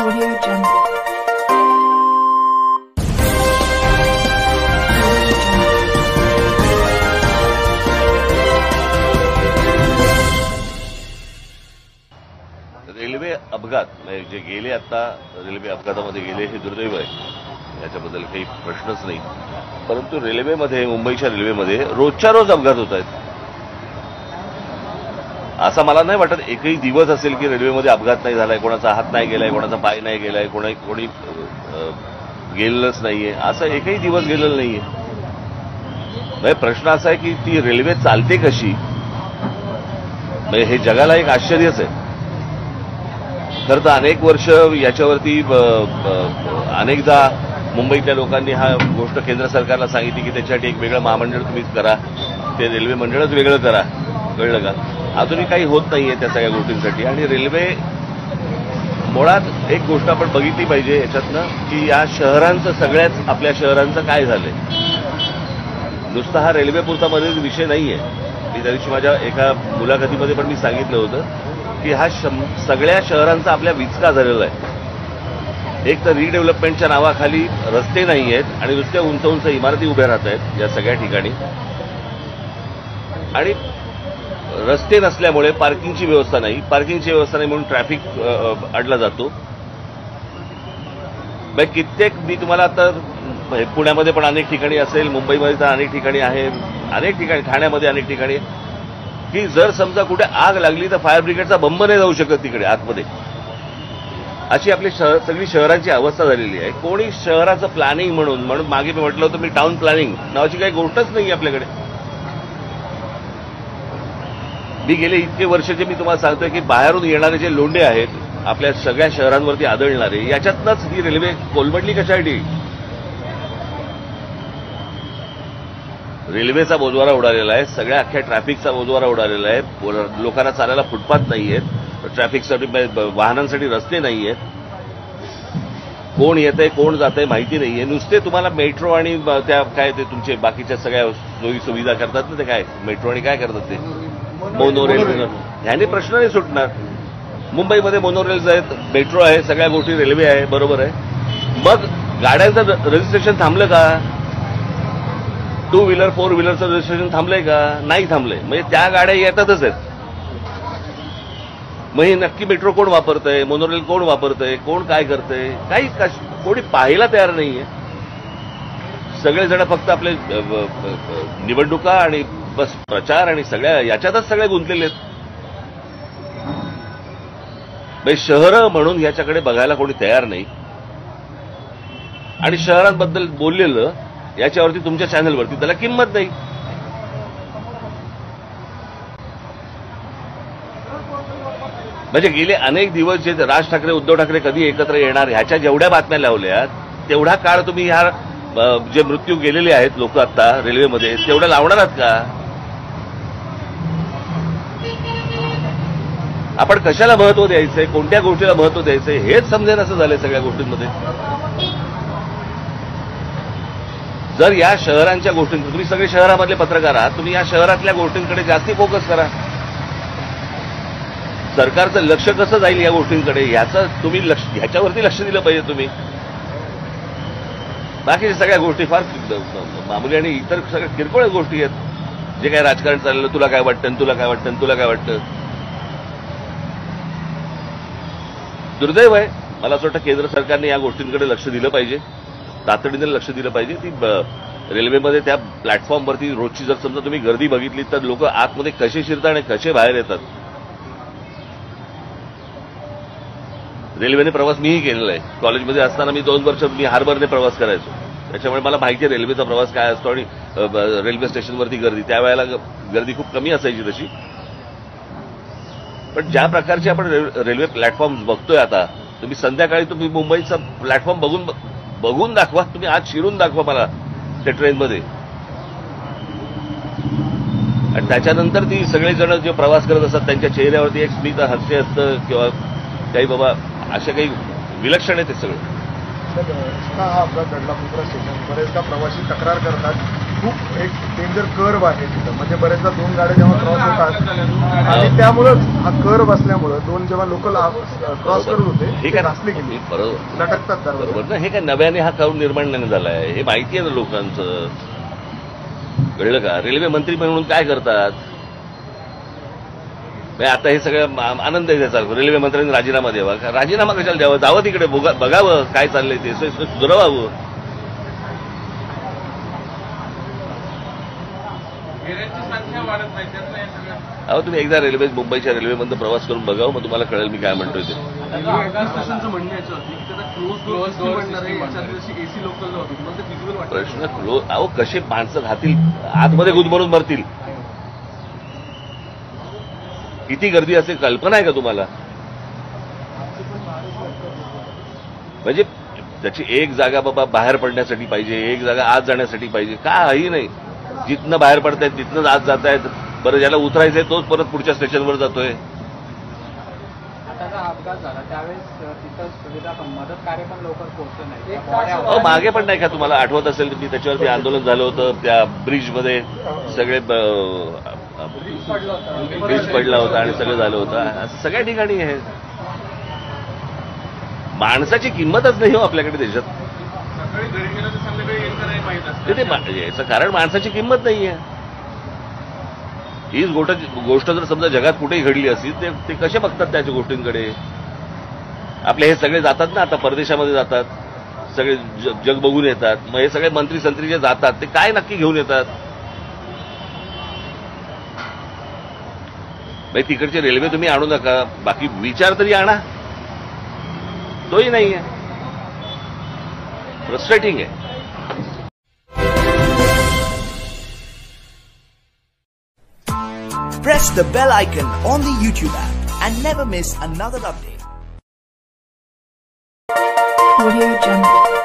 Audio Jungle. Railway अपघात म्हणजे जे गेले आता रेल्वे अपघातामध्ये गेले हे दुर्दैव आहे, याच्याबद्दल काही प्रश्नच नाही. परंतु रेल्वेमध्ये, मुंबईच्या रेल्वेमध्ये रोजच्या रोज अपघात होत आहेत. असा मला नाही वाटत एकही दिवस असेल की रेल्वेमध्ये अपघात नाही झालाय, कोणाचा हात नाही गेलाय, कोणाचा पाय नाही गेलाय, कोणी गेलेलंच नाहीये, असं एकही दिवस गेलेलं नाहीये. म्हणजे प्रश्न असा आहे की ती रेल्वे चालते कशी, म्हणजे हे जगाला एक आश्चर्यच आहे. खरं तर अनेक वर्ष याच्यावरती अनेकदा मुंबईतल्या लोकांनी हा गोष्ट केंद्र सरकारला सांगितली की त्याच्यासाठी एक वेगळं महामंडळ तुम्हीच करा, ते रेल्वे मंडळच वेगळं करा. कळलं का? अजूनही काही होत नाहीये त्या सगळ्या गोष्टींसाठी. आणि रेल्वे मुळात एक गोष्ट आपण बघितली पाहिजे याच्यातनं की या शहरांचं, सगळ्याच आपल्या शहरांचं काय झालंय. नुसता हा रेल्वेपुरता मध्येच विषय नाहीये. मी त्या दिवशी माझ्या एका मुलाखतीमध्ये पण मी सांगितलं होतं की हा सगळ्या शहरांचा आपल्या विचका झालेला आहे. एक तर रिडेव्हलपमेंटच्या नावाखाली रस्ते नाही आहेत आणि नुसत्या उंच उंच इमारती उभ्या राहत आहेत या सगळ्या ठिकाणी. आणि रस्ते नसल्यामुळे पार्किंगची व्यवस्था नाही, पार्किंगची व्यवस्था नाही म्हणून ट्रॅफिक अडला जातो. कित्येक, मी तुम्हाला तर पुण्यामध्ये पण अनेक ठिकाणी असेल, मुंबईमध्ये तर अनेक ठिकाणी आहे, अनेक ठिकाणी, ठाण्यामध्ये अनेक ठिकाणी, की जर समजा कुठे आग लागली तर फायर ब्रिगेडचा बंब नाही जाऊ शकत तिकडे आतमध्ये. अशी आपली सगळी शहरांची अवस्था झालेली आहे. कोणी शहराचं प्लॅनिंग म्हणून मागे मी म्हटलं होतं, मी टाउन प्लॅनिंग नावाची काही गोष्टच नाही आपल्याकडे. मी गेले इतके वर्षाचे मी तुम्हाला सांगतोय की बाहेरून येणारे जे लोंढे आहेत आपल्या सगळ्या शहरांवरती आदळणारे, याच्यातनंच ही रेल्वे कोलमडली कशासाठी. रेल्वेचा बोजवारा उडालेला आहे, सगळ्या अख्ख्या ट्रॅफिकचा बोजवारा उडालेला आहे. लोकांना चालायला फुटपाथ नाहीयेत, ट्रॅफिकसाठी वाहनांसाठी रस्ते नाहीयेत, कोण येतंय कोण जातंय माहिती नाहीये. नुसते तुम्हाला मेट्रो आणि त्या काय ते तुमचे बाकीच्या सगळ्या सोयी सुविधा करतात ना, ते काय मेट्रो आणि काय करतात ते मोनोरेल, ह्याने प्रश्न नाही सुटणार. मुंबईमध्ये मोनोरेल्स आहेत, मेट्रो आहे, सगळ्या गोष्टी रेल्वे आहे, बरोबर आहे. मग गाड्यांचं रजिस्ट्रेशन थांबलं का? टू व्हीलर, फोर व्हीलरचं रजिस्ट्रेशन थांबलंय का? नाही थांबलंय. म्हणजे त्या गाड्या येतातच आहेत. मग हे नक्की मेट्रो कोण वापरतंय, मोनोरेल कोण वापरतंय, कोण काय करतंय, काही कोणी पाहायला तयार नाहीये. सगळेजण फक्त आपले निवडणुका आणि बस प्रचार आणि सगळ्या याच्यातच सगळे गुंतलेले आहेत. शहरं म्हणून याच्याकडे बघायला कोणी तयार नाही. आणि शहरांबद्दल बोललेलं याच्यावरती तुमच्या चॅनलवरती त्याला किंमत नाही. म्हणजे गेले अनेक दिवस जे राज ठाकरे, उद्धव ठाकरे कधी एकत्र येणार ह्याच्या जेवढ्या बातम्या लावल्या, तेवढा काळ तुम्ही ह्या जे मृत्यू गेलेले आहेत लोक आता रेल्वेमध्ये, तेवढं लावणार आहात का? आपण कशाला महत्व द्यायचंय, कोणत्या गोष्टीला महत्व द्यायचंय हेच समजेन असं झालंय सगळ्या गोष्टींमध्ये. जर या शहरांच्या गोष्टींकडे, तुम्ही सगळे शहरामधले पत्रकार आहात, तुम्ही या शहरातल्या गोष्टींकडे जास्ती फोकस करा. सरकारचं लक्ष कसं जाईल या गोष्टींकडे ह्याचं तुम्ही ह्याच्यावरती लक्ष दिलं पाहिजे तुम्ही. बाकीच्या सगळ्या गोष्टी फार मामूली आणि इतर सगळ्या किरकोळ गोष्टी आहेत. जे काय राजकारण चाललेलं, तुला काय वाटतं, तुला काय वाटतं, तुला काय वाटतं. दुर्दैव आहे. मला असं वाटतं केंद्र सरकारने या गोष्टींकडे लक्ष दिलं पाहिजे, तातडीने लक्ष दिलं पाहिजे. ती रेल्वेमध्ये त्या प्लॅटफॉर्मवरती रोजची जर समजा तुम्ही गर्दी बघितली तर लोक आतमध्ये कसे शिरतात आणि कसे बाहेर येतात. रेल्वेने प्रवास मीही केलेला आहे. कॉलेजमध्ये असताना मी 2 वर्ष मी हार्बरने प्रवास करायचो, त्याच्यामुळे मला माहिती आहे रेल्वेचा प्रवास काय असतो. आणि रेल्वे स्टेशनवरती गर्दी, त्यावेळेला गर्दी खूप कमी असायची तशी. पण ज्या प्रकारचे आपण रेल्वे प्लॅटफॉर्म बघतोय आता, तुम्ही संध्याकाळी तुम्ही मुंबईचा प्लॅटफॉर्म बघून दाखवा, तुम्ही आज शिरून दाखवा मला त्या ट्रेनमध्ये. आणि त्याच्यानंतर ती सगळेजण जे प्रवास करत असतात त्यांच्या चेहऱ्यावरती एक स्मित हास्य असतं किंवा काही बाबा अशा काही विलक्षण आहे ते सगळं. हा अपघात घडला मुंब्रा स्टेशन, बरेचदा प्रवासी तक्रार करतात खूप एक डेंजर कर्व आहे तिथं, म्हणजे बरेचदा दोन गाड्या जेव्हा क्रॉस होतात आणि त्यामुळं हा कर्व असल्यामुळं दोन जेव्हा लोकल क्रॉस करत होते हे ते काय घासले गेले, बरोबर लटकतात बरोबर ना. हे काय नव्याने हा कर्व निर्माण नाही झालाय, हे माहिती आहे ना लोकांचं. कळलं का? रेल्वे मंत्री म्हणून काय करतात? आता हे सगळं आनंद आहे त्याचा. रेल्वे मंत्र्यांनी राजीनामा द्यावा. राजीनामा कशाला द्यावा? जावं तिकडे बघावं काय चाललंय ते सुधारवावं. अहो तुम्ही एकदा मुंबईच्या रेल्वेमधून प्रवास करून बघावं, मग तुम्हाला कळेल मी काय म्हणतोय ते. प्रश्न क्लोज. अहो कसे माणसं राहतील आतमध्ये गुदमरून मरतील. किती गर्दी असेल कल्पना आहे का तुम्हाला? म्हणजे त्याची एक जागा बाबा बाहेर पडण्यासाठी पाहिजे, एक जागा आत जाण्यासाठी पाहिजे. काही नाही, जिथनं बाहेर पडतायत तिथनंच आत जात आहेत. बरं ज्याला उतरायचंय तोच परत पुढच्या स्टेशनवर जातोय. आता जो अपघात झाला त्यावेळेस तिथं सुविधा मदत कार्य पण लवकर पोहोचलं नाही. अहो मागे पण नाही का तुम्हाला आठवत असेल की त्याच्यावरती आंदोलन झालं होतं, त्या ब्रिजमध्ये सगळे ब्रिज पडला होता आणि सगळं झालं होतं. असं सगळ्या ठिकाणी आहे. माणसाची किंमतच नाही हो आपल्याकडे देशात. याचं कारण माणसाची किंमत नाहीये. हीच गोष्ट जर समजा जगात कुठेही घडली असती ते कसे बघतात त्याच्या गोष्टींकडे? आपले हे सगळे जातात ना आता परदेशामध्ये जातात, सगळे जग बघून येतात. मग हे सगळे मंत्री संत्री जे जातात ते काय नक्की घेऊन येतात? तिकडची रेल्वे तुम्ही आणू नका, बाकी विचार तरी आणा. तोही नाहीये. फ्रस्ट्रेटिंग आहे. Press the bell icon on the YouTube app and never miss another update. Audio Jungle.